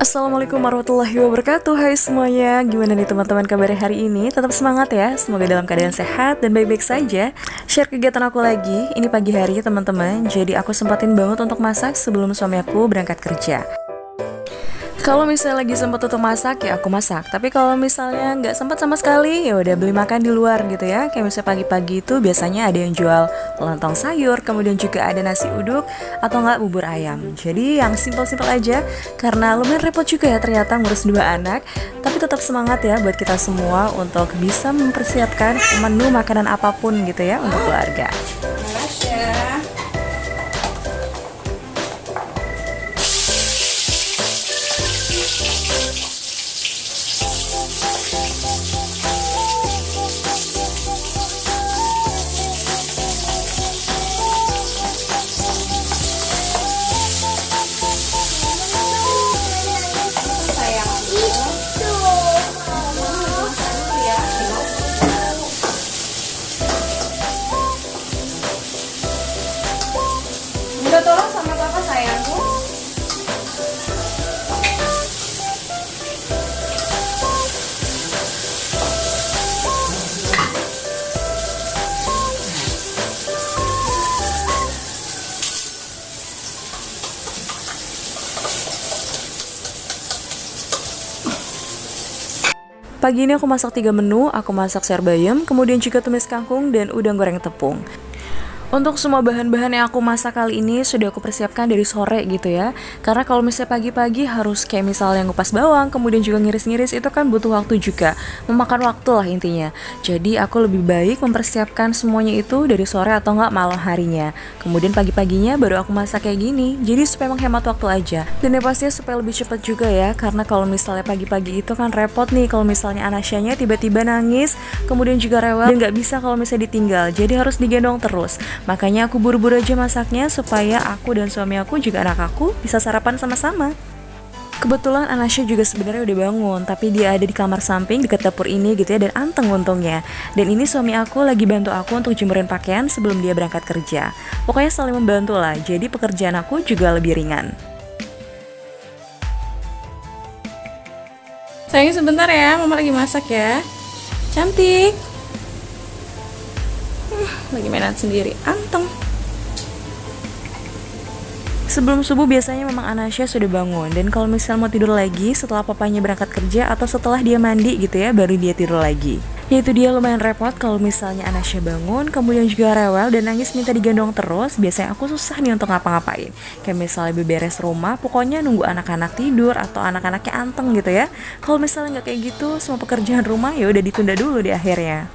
Assalamualaikum warahmatullahi wabarakatuh. Hai semuanya, gimana nih teman-teman kabarnya hari ini? Tetap semangat ya, semoga dalam keadaan sehat dan baik-baik saja. Share kegiatan aku lagi, ini pagi hari teman-teman. Jadi aku sempatin banget untuk masak sebelum suami aku berangkat kerja. Kalau misalnya lagi sempat untuk masak ya aku masak. Tapi kalau misalnya nggak sempat sama sekali ya udah beli makan di luar gitu ya. Kayak misalnya pagi-pagi itu biasanya ada yang jual lontong sayur, kemudian juga ada nasi uduk atau nggak bubur ayam. Jadi yang simpel-simpel aja karena lumayan repot juga ya ternyata ngurus dua anak. Tapi tetap semangat ya buat kita semua untuk bisa mempersiapkan menu makanan apapun gitu ya untuk keluarga. Udah tolong sama papa sayangku. Pagi ini aku masak 3 menu, aku masak sayur bayam, kemudian juga tumis kangkung dan udang goreng tepung. Untuk semua bahan-bahan yang aku masak kali ini sudah aku persiapkan dari sore gitu ya. Karena kalau misalnya pagi-pagi harus kayak misalnya ngupas bawang, kemudian juga ngiris-ngiris, itu kan butuh waktu juga, memakan waktu lah intinya. Jadi aku lebih baik mempersiapkan semuanya itu dari sore atau enggak malam harinya. Kemudian pagi-paginya baru aku masak kayak gini, jadi supaya menghemat waktu aja. Dan yang pastinya supaya lebih cepat juga ya, karena kalau misalnya pagi-pagi itu kan repot nih kalau misalnya Anasyanya tiba-tiba nangis, kemudian juga rewel dan nggak bisa kalau misalnya ditinggal, jadi harus digendong terus. Makanya aku buru-buru aja masaknya supaya aku dan suami aku juga anak aku bisa sarapan sama-sama. Kebetulan Anasya juga sebenarnya udah bangun, tapi dia ada di kamar samping dekat dapur ini gitu ya, dan anteng untungnya. Dan ini suami aku lagi bantu aku untuk jemurin pakaian sebelum dia berangkat kerja. Pokoknya saling membantu lah, jadi pekerjaan aku juga lebih ringan. Sayang sebentar ya, mama lagi masak ya. Cantik. Lagi mainan sendiri, anteng. Sebelum subuh biasanya memang Anasya sudah bangun, dan kalau misalnya mau tidur lagi setelah papanya berangkat kerja atau setelah dia mandi gitu ya, baru dia tidur lagi. Yaitu dia lumayan repot kalau misalnya Anasya bangun, kemudian juga rewel dan nangis minta digendong terus. Biasanya aku susah nih untuk ngapa-ngapain. Kayak misalnya beberes rumah, pokoknya nunggu anak-anak tidur atau anak-anaknya anteng gitu ya. Kalau misalnya nggak kayak gitu, semua pekerjaan rumah ya udah ditunda dulu di akhirnya.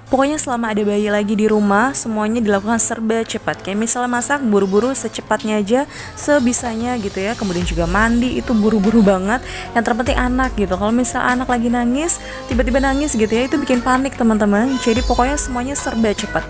Pokoknya selama ada bayi lagi di rumah, semuanya dilakukan serba cepat. Kayak misalnya masak, buru-buru secepatnya aja, sebisanya gitu ya. Kemudian juga mandi, itu buru-buru banget. Yang terpenting anak gitu. Kalau misalnya anak lagi nangis, tiba-tiba nangis gitu ya, itu bikin panik teman-teman. Jadi pokoknya semuanya serba cepat.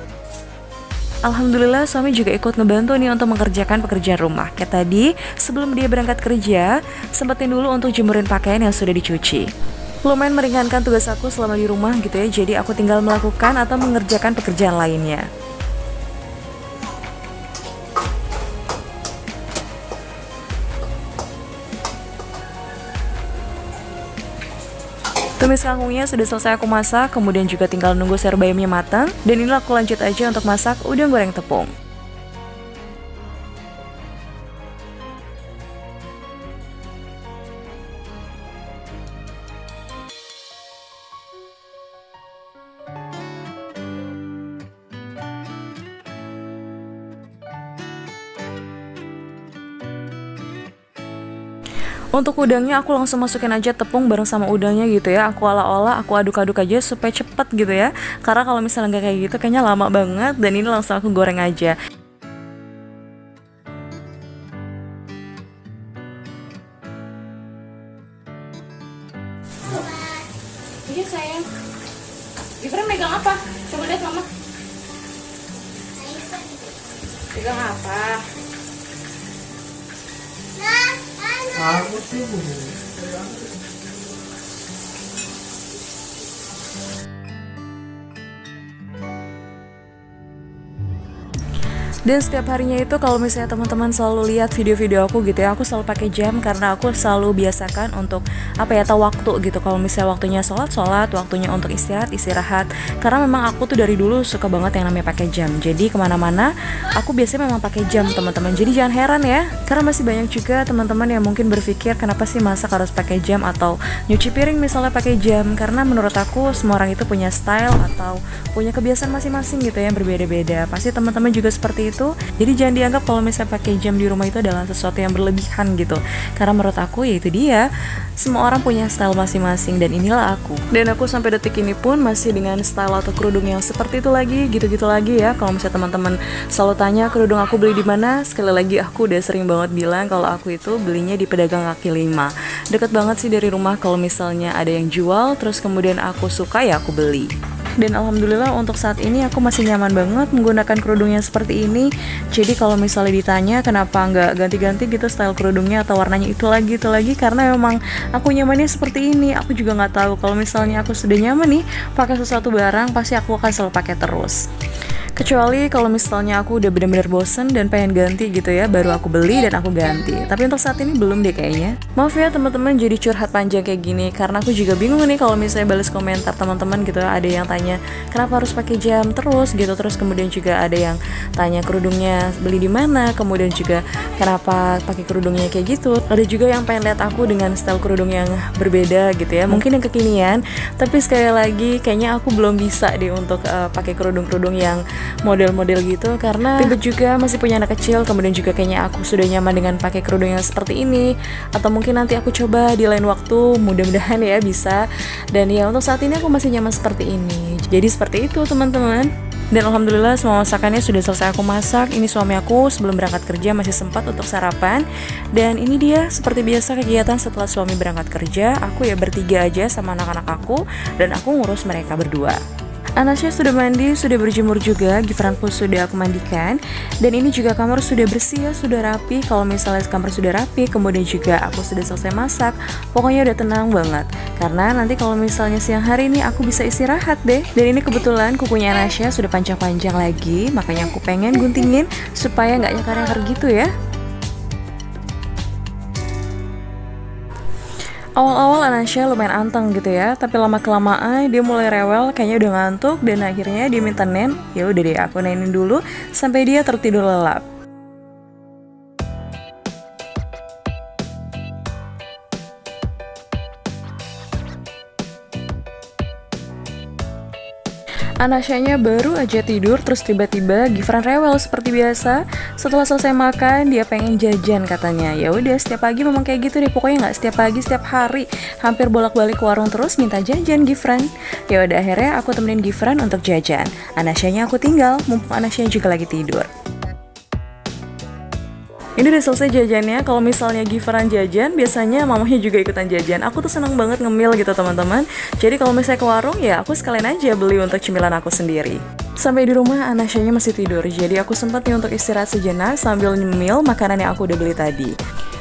Alhamdulillah suami juga ikut ngebantu nih untuk mengerjakan pekerjaan rumah. Kayak tadi, sebelum dia berangkat kerja, sempetin dulu untuk jemurin pakaian yang sudah dicuci. Lumayan meringankan tugas aku selama di rumah gitu ya, jadi aku tinggal melakukan atau mengerjakan pekerjaan lainnya. Tumis kangkungnya sudah selesai aku masak, kemudian juga tinggal nunggu sayur bayamnya matang. Dan inilah aku lanjut aja untuk masak udang goreng tepung. Untuk udangnya aku langsung masukin aja tepung bareng sama udangnya gitu ya. Aku olah-olah, aku aduk-aduk aja supaya cepet gitu ya. Karena kalau misalnya nggak kayak gitu kayaknya lama banget, dan ini langsung aku goreng aja. Iya sayang. Gibran megang apa? Coba lihat mama. Pegang apa? Dan setiap harinya itu kalau misalnya teman-teman selalu lihat video-video aku gitu ya, aku selalu pakai jam karena aku selalu biasakan untuk tahu waktu gitu. Kalau misalnya waktunya sholat, waktunya untuk istirahat. Karena memang aku tuh dari dulu suka banget yang namanya pakai jam. Jadi kemana-mana aku biasanya memang pakai jam teman-teman. Jadi jangan heran ya, karena masih banyak juga teman-teman yang mungkin berpikir kenapa sih masak harus pakai jam atau nyuci piring misalnya pakai jam. Karena menurut aku semua orang itu punya style atau punya kebiasaan masing-masing gitu ya, yang berbeda-beda. Pasti teman-teman juga seperti itu. Jadi jangan dianggap kalau misalnya pakai jam di rumah itu adalah sesuatu yang berlebihan gitu. Karena menurut aku ya itu dia, semua orang punya style masing-masing dan inilah aku. Dan aku sampai detik ini pun masih dengan style atau kerudung yang seperti itu lagi, gitu-gitu lagi ya. Kalau misalnya teman-teman selalu tanya kerudung aku beli di mana, sekali lagi aku udah sering banget bilang kalau aku itu belinya di pedagang kaki lima. Deket banget sih dari rumah. Kalau misalnya ada yang jual terus kemudian aku suka ya aku beli. Dan alhamdulillah untuk saat ini aku masih nyaman banget menggunakan kerudung yang seperti ini. Jadi kalau misalnya ditanya kenapa nggak ganti-ganti gitu style kerudungnya atau warnanya itu lagi, karena memang aku nyamannya seperti ini. Aku juga nggak tahu kalau misalnya aku sudah nyaman nih pakai sesuatu barang, pasti aku akan selalu pakai terus. Kecuali kalau misalnya aku udah bener-bener bosen dan pengen ganti gitu ya, baru aku beli dan aku ganti. Tapi untuk saat ini belum deh kayaknya. Maaf ya teman-teman jadi curhat panjang kayak gini, karena aku juga bingung nih kalau misalnya balas komentar teman-teman gitu. Ada yang tanya kenapa harus pakai jam terus gitu, terus kemudian juga ada yang tanya kerudungnya beli di mana, kemudian juga kenapa pakai kerudungnya kayak gitu. Ada juga yang pengen lihat aku dengan style kerudung yang berbeda gitu ya, mungkin yang kekinian. Tapi sekali lagi kayaknya aku belum bisa deh untuk pakai kerudung-kerudung yang model-model gitu, karena ribet juga, masih punya anak kecil. Kemudian juga kayaknya aku sudah nyaman dengan pakai kerudung yang seperti ini. Atau mungkin nanti aku coba di lain waktu, mudah-mudahan ya bisa. Dan ya untuk saat ini aku masih nyaman seperti ini. Jadi seperti itu teman-teman. Dan alhamdulillah semua masakannya sudah selesai aku masak. Ini suami aku sebelum berangkat kerja masih sempat untuk sarapan. Dan ini dia seperti biasa kegiatan setelah suami berangkat kerja. Aku ya bertiga aja sama anak-anak aku, dan aku ngurus mereka berdua. Anasya sudah mandi, sudah berjemur juga, Gifran pun sudah aku mandikan. Dan ini juga kamar sudah bersih ya, sudah rapi. Kalau misalnya kamar sudah rapi, kemudian juga aku sudah selesai masak, pokoknya udah tenang banget. Karena nanti kalau misalnya siang hari ini aku bisa istirahat deh. Dan ini kebetulan kukunya Anasya sudah panjang-panjang lagi, makanya aku pengen guntingin supaya nggak nyakar-nyakar gitu ya. Awal-awal Anasya lumayan anteng gitu ya, tapi lama-kelamaan dia mulai rewel, kayaknya udah ngantuk, dan akhirnya dia minta nen. Ya udah deh, aku nenin dulu sampai dia tertidur lelap. Anasyanya baru aja tidur, terus tiba-tiba Gifran rewel seperti biasa. Setelah selesai makan, dia pengen jajan katanya. Ya udah, setiap pagi memang kayak gitu deh. Pokoknya nggak setiap pagi, setiap hari. Hampir bolak-balik ke warung terus minta jajan Gifran. Ya udah, akhirnya aku temenin Gifran untuk jajan. Anasyanya aku tinggal, mumpung Anasyanya juga lagi tidur. Ini udah selesai jajannya. Kalau misalnya Gifran jajan, biasanya mamahnya juga ikutan jajan. Aku tuh seneng banget ngemil gitu teman-teman. Jadi kalau misalnya ke warung, ya aku sekalian aja beli untuk cemilan aku sendiri. Sampai di rumah Anasyanya masih tidur, jadi aku sempat nih untuk istirahat sejenak sambil nyemil makanan yang aku udah beli tadi.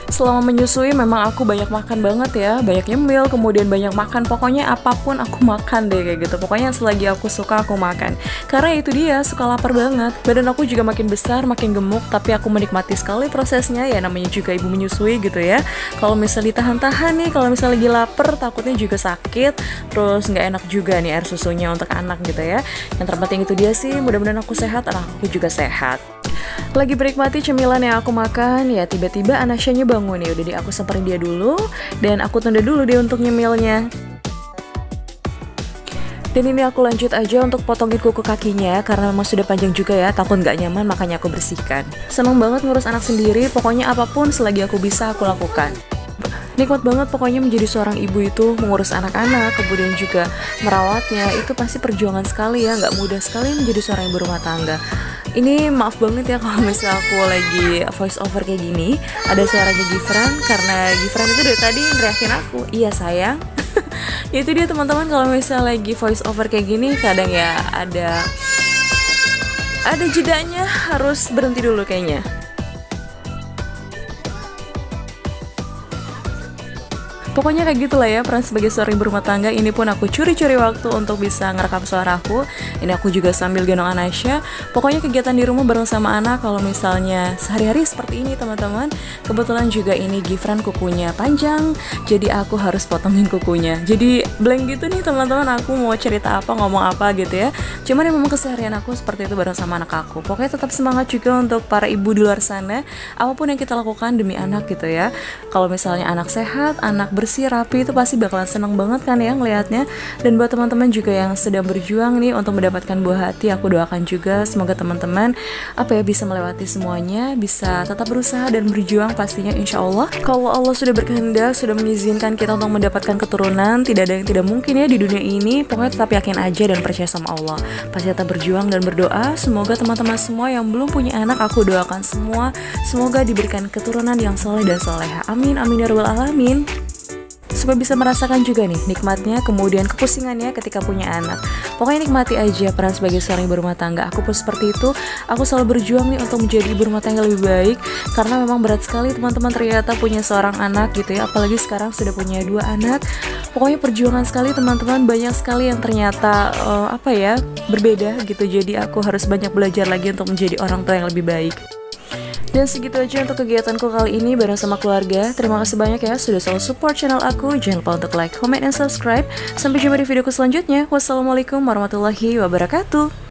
Selama menyusui memang aku banyak makan banget ya, banyak nyemil, kemudian banyak makan, pokoknya apapun aku makan deh kayak gitu. Pokoknya selagi aku suka aku makan. Karena itu dia, suka lapar banget. Badan aku juga makin besar, makin gemuk, tapi aku menikmati sekali prosesnya, ya namanya juga ibu menyusui gitu ya. Kalau misalnya ditahan-tahan nih, kalau misalnya lagi lapar, takutnya juga sakit, terus nggak enak juga nih air susunya untuk anak gitu ya. Yang terpenting itu dia sih, mudah-mudahan aku sehat, anak aku juga sehat. Lagi menikmati cemilan yang aku makan, ya tiba-tiba Anasyanya bangun. Ya udah deh, aku samperin dia dulu, dan aku tunda dulu deh untuk nyemilnya. Dan ini aku lanjut aja untuk potongin kuku kakinya, karena memang sudah panjang juga ya, takut nggak nyaman, makanya aku bersihkan. Seneng banget ngurus anak sendiri, pokoknya apapun selagi aku bisa aku lakukan. Nikmat banget pokoknya menjadi seorang ibu itu, mengurus anak-anak, kemudian juga merawatnya, itu pasti perjuangan sekali ya, nggak mudah sekali menjadi seorang ibu rumah tangga. Ini maaf banget ya kalau misalnya aku lagi voice over kayak gini, ada suaranya Gifran, karena Gifran itu dari tadi neriakin aku, iya sayang. Ya itu dia teman-teman, kalau misalnya lagi voice over kayak gini, kadang ya ada jedanya, harus berhenti dulu kayaknya. Pokoknya kayak gitulah ya, peran sebagai seorang ibu rumah tangga. Ini pun aku curi-curi waktu untuk bisa ngerekam suaraku. Ini aku juga sambil gendong Anasya. Pokoknya kegiatan di rumah bareng sama anak. Kalau misalnya sehari-hari seperti ini teman-teman. Kebetulan juga ini Gifran kukunya panjang, jadi aku harus potongin kukunya. Jadi blank gitu nih teman-teman, aku mau cerita apa, ngomong apa gitu ya. Cuman ya memang keseharian aku seperti itu bareng sama anak aku. Pokoknya tetap semangat juga untuk para ibu di luar sana. Apapun yang kita lakukan demi anak gitu ya. Kalau misalnya anak sehat, anak bersih, rapi, itu pasti bakalan seneng banget kan ya ngelihatnya. Dan buat teman-teman juga yang sedang berjuang nih untuk mendapatkan buah hati, aku doakan juga semoga teman-teman bisa melewati semuanya, bisa tetap berusaha dan berjuang pastinya insya Allah. Kalau Allah sudah berkehendak, sudah mengizinkan kita untuk mendapatkan keturunan, tidak ada yang tidak mungkin ya di dunia ini. Pokoknya tetap yakin aja dan percaya sama Allah. Pasti tetap berjuang dan berdoa. Semoga teman-teman semua yang belum punya anak, aku doakan semua semoga diberikan keturunan yang soleh dan soleha. Amin, amin ya rabbal alamin. Supaya bisa merasakan juga nih nikmatnya kemudian kepusingannya ketika punya anak. Pokoknya nikmati aja peran sebagai seorang ibu rumah tangga. Aku pun seperti itu. Aku selalu berjuang nih untuk menjadi ibu rumah tangga lebih baik, karena memang berat sekali teman-teman ternyata punya seorang anak gitu ya. Apalagi sekarang sudah punya 2 anak. Pokoknya perjuangan sekali teman-teman, banyak sekali yang ternyata berbeda gitu. Jadi aku harus banyak belajar lagi untuk menjadi orang tua yang lebih baik. Dan segitu aja untuk kegiatanku kali ini bareng sama keluarga. Terima kasih banyak ya sudah selalu support channel aku. Jangan lupa untuk like, comment, dan subscribe. Sampai jumpa di videoku selanjutnya. Wassalamualaikum warahmatullahi wabarakatuh.